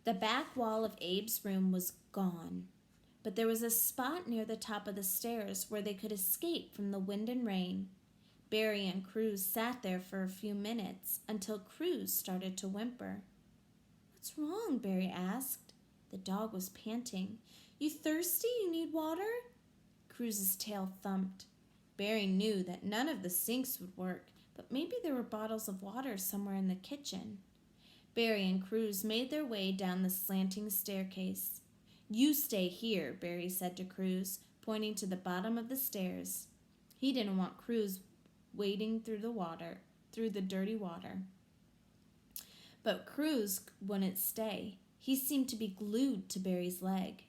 The back wall of Abe's room was gone, but there was a spot near the top of the stairs where they could escape from the wind and rain. Barry and Cruz sat there for a few minutes until Cruz started to whimper. "What's wrong?" Barry asked. The dog was panting. "You thirsty? You need water?" Cruz's tail thumped. Barry knew that none of the sinks would work, but maybe there were bottles of water somewhere in the kitchen. Barry and Cruz made their way down the slanting staircase. "You stay here," Barry said to Cruz, pointing to the bottom of the stairs. He didn't want Cruz wading through the dirty water. But Cruz wouldn't stay. He seemed to be glued to Barry's leg.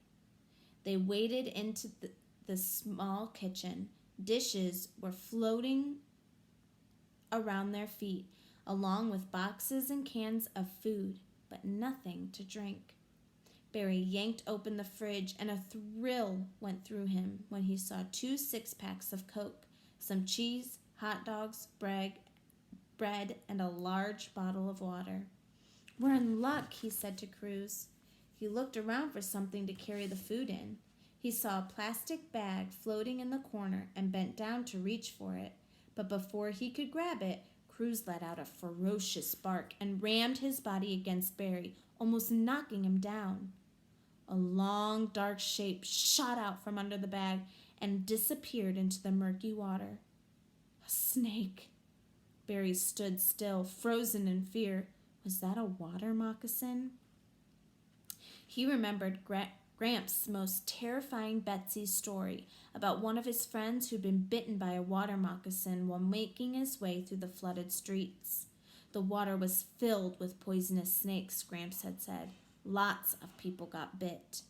They waded into the small kitchen. Dishes were floating around their feet, along with boxes and cans of food, but nothing to drink. Barry yanked open the fridge, and a thrill went through him when he saw 2 6-packs of Coke, some cheese, hot dogs, bread, and a large bottle of water. "We're in luck," he said to Cruz. He looked around for something to carry the food in. He saw a plastic bag floating in the corner and bent down to reach for it. But before he could grab it, Cruz let out a ferocious bark and rammed his body against Barry, almost knocking him down. A long, dark shape shot out from under the bag and disappeared into the murky water. A snake. Barry stood still, frozen in fear. Was that a water moccasin? He remembered Gramps' most terrifying Betsy story about one of his friends who'd been bitten by a water moccasin while making his way through the flooded streets. The water was filled with poisonous snakes, Gramps had said. Lots of people got bit.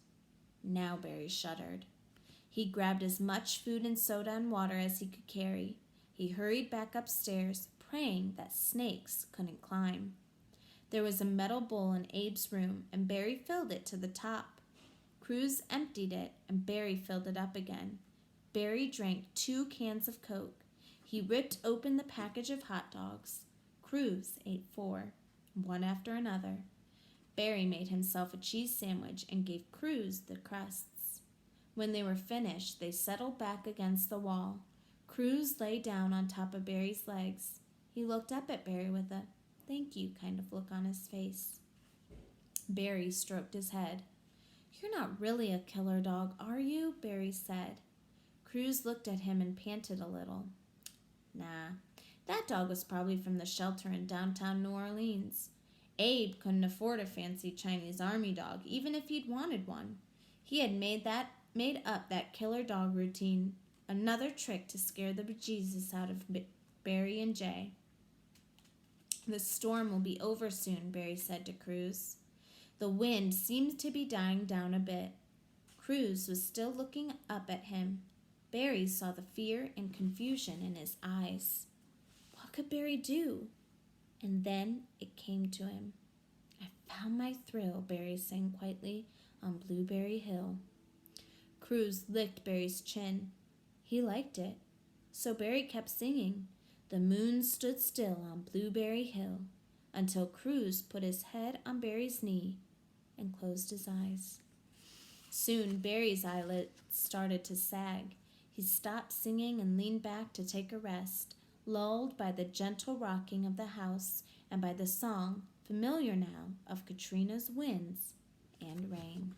Now Barry shuddered. He grabbed as much food and soda and water as he could carry. He hurried back upstairs, praying that snakes couldn't climb. There was a metal bowl in Abe's room, and Barry filled it to the top. Cruz emptied it, and Barry filled it up again. Barry drank 2 cans of Coke. He ripped open the package of hot dogs. Cruz ate 4, one after another. Barry made himself a cheese sandwich and gave Cruz the crusts. When they were finished, they settled back against the wall. Cruz lay down on top of Barry's legs. He looked up at Barry with a "thank you" kind of look on his face. Barry stroked his head. "You're not really a killer dog, are you?" Barry said. Cruz looked at him and panted a little. "Nah, that dog was probably from the shelter in downtown New Orleans. Abe couldn't afford a fancy Chinese army dog, even if he'd wanted one. He had made up that killer dog routine, another trick to scare the bejesus out of Barry and Jay." "The storm will be over soon," Barry said to Cruz. The wind seemed to be dying down a bit. Cruz was still looking up at him. Barry saw the fear and confusion in his eyes. What could Barry do? And then it came to him. "I found my thrill," Barry sang quietly, "on Blueberry Hill." Cruz licked Barry's chin. He liked it. So Barry kept singing. The moon stood still on Blueberry Hill until Cruz put his head on Barry's knee and closed his eyes. Soon Barry's eyelids started to sag. He stopped singing and leaned back to take a rest, lulled by the gentle rocking of the house and by the song, familiar now, of Katrina's winds and rain.